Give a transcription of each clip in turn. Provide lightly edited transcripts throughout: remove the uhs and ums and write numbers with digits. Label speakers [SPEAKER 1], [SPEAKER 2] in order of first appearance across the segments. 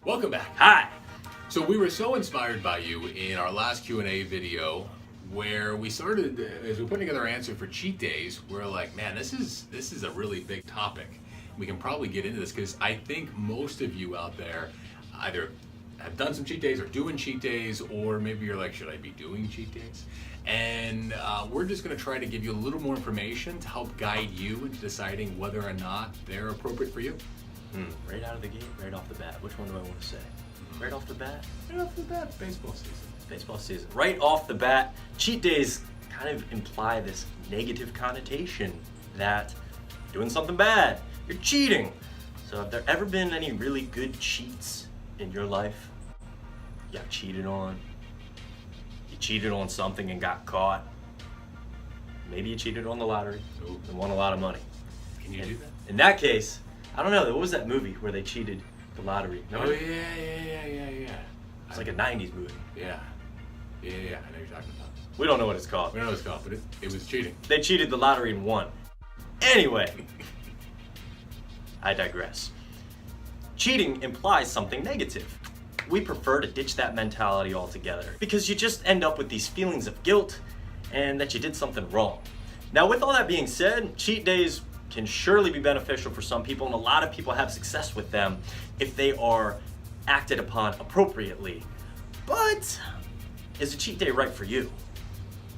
[SPEAKER 1] Welcome back.
[SPEAKER 2] Hi.
[SPEAKER 1] So we were so inspired by you in our last Q&A video where we started, as we put together our answer for cheat days, we're like, man, this is a really big topic. We can probably get into this because I think most of you out there either have done some cheat days or doing cheat days, or maybe you're like, should I be doing cheat days? And we're just going to try to give you a little more information to help guide you into deciding whether or not they're appropriate for you.
[SPEAKER 2] Right out of the gate, right off the bat. Which one do I want to say? Right off the bat?
[SPEAKER 1] Right off the bat, baseball season.
[SPEAKER 2] Baseball season. Right off the bat, cheat days kind of imply this negative connotation that doing something bad, you're cheating. So have there ever been any really good cheats in your life? You got cheated on. You cheated on something and got caught. Maybe you cheated on the lottery and won a lot of money.
[SPEAKER 1] Can you do that?
[SPEAKER 2] In that case, I don't know, what was that movie where they cheated the lottery?
[SPEAKER 1] Oh,
[SPEAKER 2] Remember?
[SPEAKER 1] yeah.
[SPEAKER 2] It's like a 90s movie.
[SPEAKER 1] Yeah. I know what you're talking about.
[SPEAKER 2] We don't know what it's called.
[SPEAKER 1] We don't know what it's called, but it was cheating.
[SPEAKER 2] They cheated the lottery and won. Anyway, I digress. Cheating implies something negative. We prefer to ditch that mentality altogether because you just end up with these feelings of guilt and that you did something wrong. Now, with all that being said, cheat days can surely be beneficial for some people, and a lot of people have success with them if they are acted upon appropriately. But is a cheat day right for you?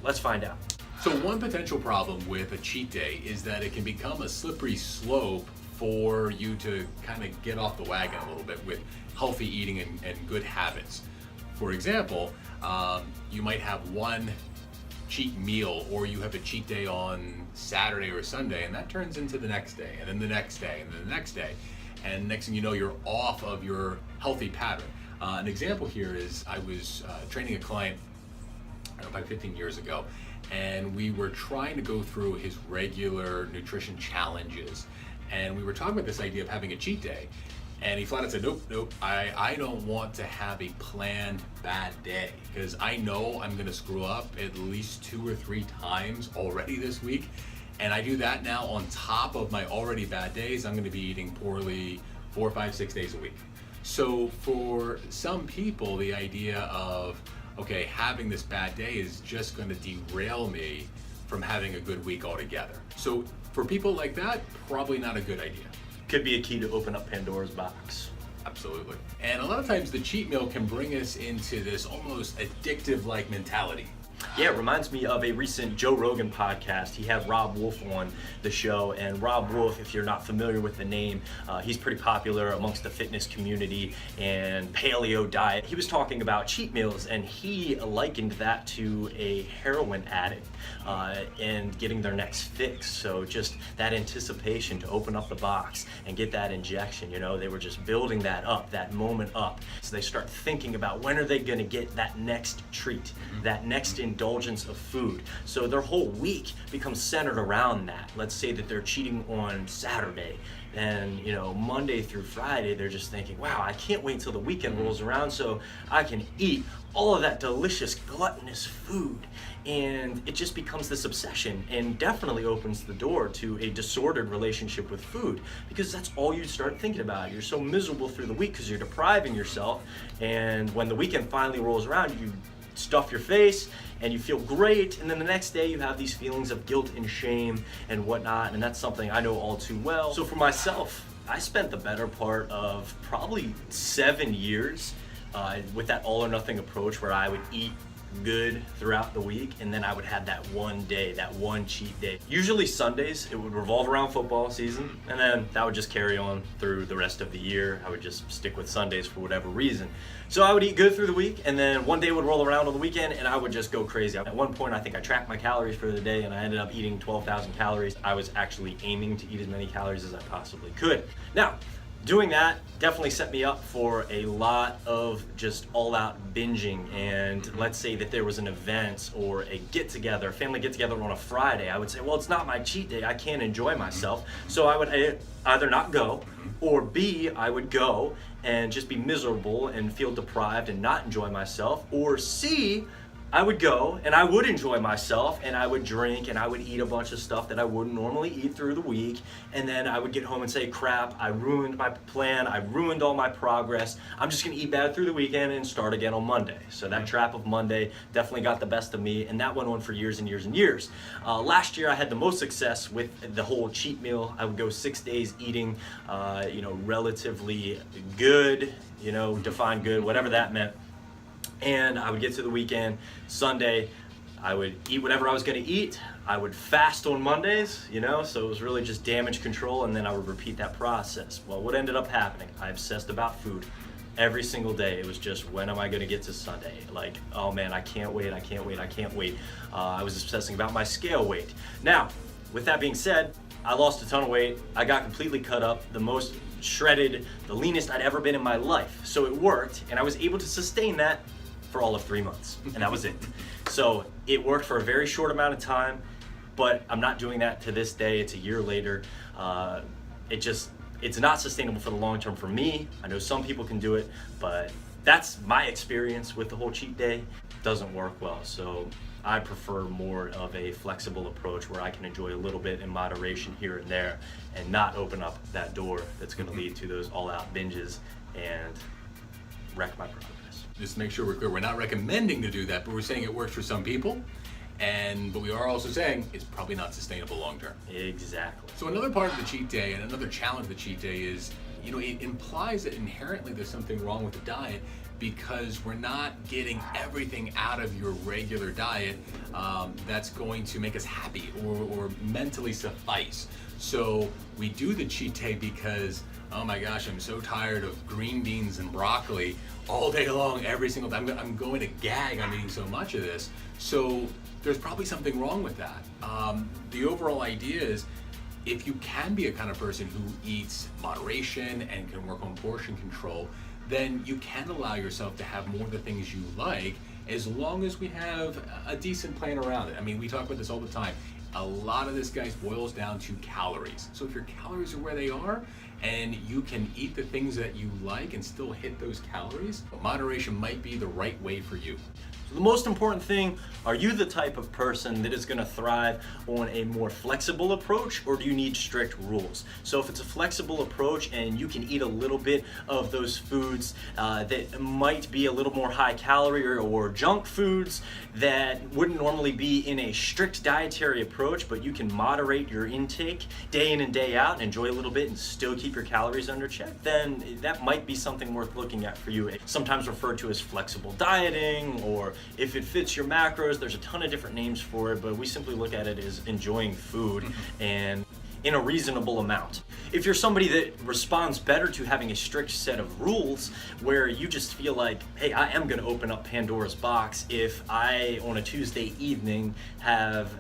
[SPEAKER 2] Let's find out.
[SPEAKER 1] So one potential problem with a cheat day is that it can become a slippery slope for you to kind of get off the wagon a little bit with healthy eating and good habits. For example, you might have one cheat meal, or you have a cheat day on Saturday or Sunday, and that turns into the next day, and then the next day, and then the next day. And next thing you know, you're off of your healthy pattern. An example here is I was training a client about 15 years ago, and we were trying to go through his regular nutrition challenges. And we were talking about this idea of having a cheat day. And he flat out said, nope, I don't want to have a planned bad day because I know I'm gonna screw up at least 2 or 3 times already this week. And I do that now on top of my already bad days. I'm gonna be eating poorly 4, 5, 6 days a week. So for some people, the idea of, okay, having this bad day is just gonna derail me from having a good week altogether. So for people like that, probably not a good idea.
[SPEAKER 2] Could be a key to open up Pandora's box.
[SPEAKER 1] Absolutely. And a lot of times the cheat meal can bring us into this almost addictive-like mentality.
[SPEAKER 2] Yeah, it reminds me of a recent Joe Rogan podcast. He had Rob Wolf on the show, and Rob Wolf, if you're not familiar with the name, he's pretty popular amongst the fitness community and paleo diet. He was talking about cheat meals, and he likened that to a heroin addict and getting their next fix. So just that anticipation to open up the box and get that injection, they were just building that up, that moment up. So they start thinking about when are they gonna get that next treat, that next indulgence of food. So their whole week becomes centered around that. Let's say that they're cheating on Saturday, and Monday through Friday they're just thinking, wow, I can't wait till the weekend rolls around so I can eat all of that delicious gluttonous food. And it just becomes this obsession, and definitely opens the door to a disordered relationship with food, because that's all you start thinking about. You're so miserable through the week because you're depriving yourself, and when the weekend finally rolls around, you stuff your face and you feel great, and then the next day you have these feelings of guilt and shame and whatnot, and that's something I know all too well. So for myself, I spent the better part of probably 7 years with that all or nothing approach, where I would eat good throughout the week, and then I would have that one day, that one cheat day. Usually Sundays, it would revolve around football season, and then that would just carry on through the rest of the year. I would just stick with Sundays for whatever reason. So I would eat good through the week, and then one day would roll around on the weekend, and I would just go crazy. At one point, I think I tracked my calories for the day, and I ended up eating 12,000 calories. I was actually aiming to eat as many calories as I possibly could. Now, doing that definitely set me up for a lot of just all-out binging. And let's say that there was an event or a get-together, family get-together on a Friday, I would say, well, it's not my cheat day, I can't enjoy myself. So I would either not go, or B, I would go and just be miserable and feel deprived and not enjoy myself, or C, I would go and I would enjoy myself and I would drink and I would eat a bunch of stuff that I wouldn't normally eat through the week. And then I would get home and say, crap, I ruined my plan. I ruined all my progress. I'm just gonna eat bad through the weekend and start again on Monday. So that trap of Monday definitely got the best of me, and that went on for years and years and years. Last year I had the most success with the whole cheat meal. I would go 6 days eating, relatively good, define good, whatever that meant. And I would get to the weekend, Sunday, I would eat whatever I was gonna eat. I would fast on Mondays, so it was really just damage control, and then I would repeat that process. Well, what ended up happening? I obsessed about food. Every single day, it was just, when am I gonna get to Sunday? Like, oh man, I can't wait. I was obsessing about my scale weight. Now, with that being said, I lost a ton of weight. I got completely cut up, the most shredded, the leanest I'd ever been in my life. So it worked, and I was able to sustain that for all of 3 months, and that was it. So it worked for a very short amount of time, but I'm not doing that to this day. It's a year later. It's not sustainable for the long term for me. I know some people can do it, but that's my experience with the whole cheat day. It doesn't work well. So I prefer more of a flexible approach where I can enjoy a little bit in moderation here and there and not open up that door that's gonna lead to those all-out binges and wreck my progress.
[SPEAKER 1] Just to make sure we're clear, we're not recommending to do that, but we're saying it works for some people. But we are also saying it's probably not sustainable long term.
[SPEAKER 2] Exactly.
[SPEAKER 1] So another part of the cheat day and another challenge of the cheat day is, it implies that inherently there's something wrong with the diet because we're not getting everything out of your regular diet that's going to make us happy or mentally suffice. So we do the cheat day because, oh my gosh, I'm so tired of green beans and broccoli all day long, every single day. I'm going to gag, I'm eating so much of this. So there's probably something wrong with that. The overall idea is, if you can be a kind of person who eats moderation and can work on portion control, then you can allow yourself to have more of the things you like, as long as we have a decent plan around it. I mean, we talk about this all the time. A lot of this, guys, boils down to calories. So if your calories are where they are, and you can eat the things that you like and still hit those calories, moderation might be the right way for you.
[SPEAKER 2] So the most important thing, are you the type of person that is gonna thrive on a more flexible approach, or do you need strict rules? So if it's a flexible approach and you can eat a little bit of those foods that might be a little more high calorie or junk foods that wouldn't normally be in a strict dietary approach, but you can moderate your intake day in and day out and enjoy a little bit and still keep your calories under check, then that might be something worth looking at for you. It's sometimes referred to as flexible dieting, or if it fits your macros, there's a ton of different names for it, but we simply look at it as enjoying food and in a reasonable amount. If you're somebody that responds better to having a strict set of rules where you just feel like, hey, I am gonna open up Pandora's box if I, on a Tuesday evening, have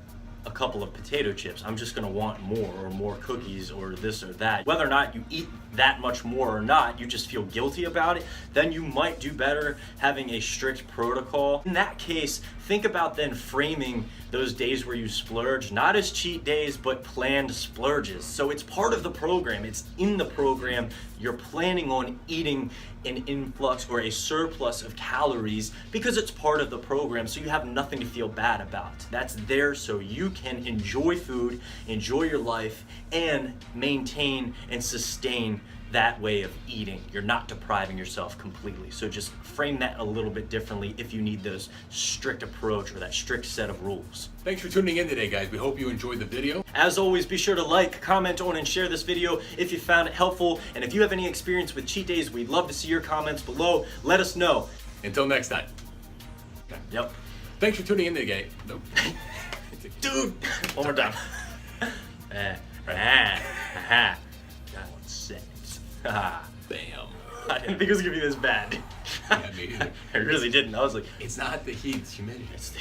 [SPEAKER 2] a couple of potato chips. I'm just gonna want more cookies or this or that. Whether or not you eat that much more or not, you just feel guilty about it, then you might do better having a strict protocol. In that case, think about then framing those days where you splurge, not as cheat days, but planned splurges. So it's part of the program, it's in the program. You're planning on eating an influx or a surplus of calories because it's part of the program, so you have nothing to feel bad about. That's there so you can enjoy food, enjoy your life, and maintain and sustain that way of eating. You're not depriving yourself completely. So just frame that a little bit differently if you need those strict approach or that strict set of rules.
[SPEAKER 1] Thanks for tuning in today, guys. We hope you enjoyed the video.
[SPEAKER 2] As always, be sure to like, comment on, and share this video if you found it helpful. And if you have any experience with cheat days, we'd love to see your comments below. Let us know.
[SPEAKER 1] Until next time.
[SPEAKER 2] Yep.
[SPEAKER 1] Thanks for tuning in today. Nope.
[SPEAKER 2] Dude! One more time. That one's sick.
[SPEAKER 1] Bam.
[SPEAKER 2] I didn't think it was gonna be this bad.
[SPEAKER 1] Yeah, me either.
[SPEAKER 2] I really didn't. I was like,
[SPEAKER 1] It's not the heat, it's humidity.
[SPEAKER 2] it's the